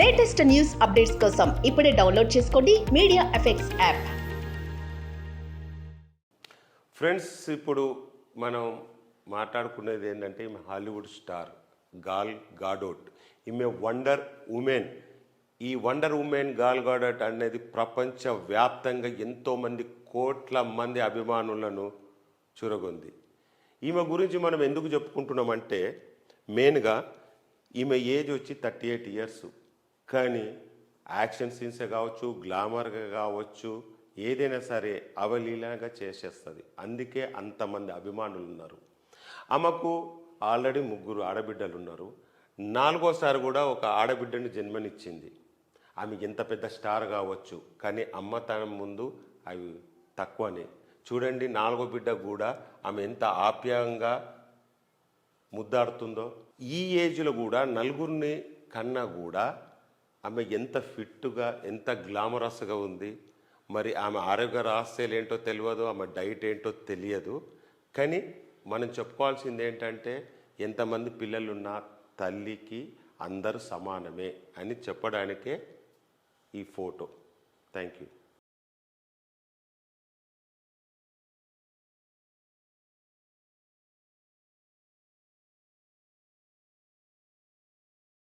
Latest news updates కోసం ఇప్పుడే download చేసుకోండి మీడియా ఎఫెక్ట్స్ యాప్. ఫ్రెండ్స్, ఇప్పుడు మనం మాట్లాడుకునేది ఏంటంటే ఈమె హాలీవుడ్ స్టార్ గాల్ గాడోట్. ఈమె వండర్ ఉమెన్. ఈ వండర్ ఉమెన్ గాల్ గాడోట్ అనేది ప్రపంచవ్యాప్తంగా ఎంతోమంది కోట్ల మంది అభిమానులను చురగొంది. ఈమె గురించి మనం ఎందుకు చెప్పుకుంటున్నామంటే మెయిన్గా ఈమె ఏజ్ వచ్చి 38 ఇయర్స్. కానీ యాక్షన్ సీన్సే కావచ్చు, గ్లామర్గా కావచ్చు, ఏదైనా సరే అవలీలగా చేసేస్తుంది. అందుకే అంతమంది అభిమానులు ఉన్నారు. ఆమెకు ఆల్రెడీ 3 ఆడబిడ్డలు ఉన్నారు. 4వసారి కూడా ఒక ఆడబిడ్డని జన్మనిచ్చింది. ఆమె ఎంత పెద్ద స్టార్ కావచ్చు, కానీ అమ్మతనం ముందు అవి తక్కువనే. చూడండి, 4వ బిడ్డ కూడా ఆమె ఎంత ఆప్యాయంగా ముద్దాడుతుందో. ఈ ఏజ్లో కూడా 4గురిని కన్నా కూడా ఆమె ఎంత ఫిట్గా, ఎంత గ్లామరస్గా ఉంది. మరి ఆమె ఆరోగ్య రహస్యాలు ఏంటో తెలియదు, ఆమె డైట్ ఏంటో తెలియదు. కానీ మనం చెప్పుకోవాల్సింది ఏంటంటే ఎంతమంది పిల్లలున్నా తల్లికి అందరూ సమానమే అని చెప్పడానికే ఈ ఫోటో. Thank you.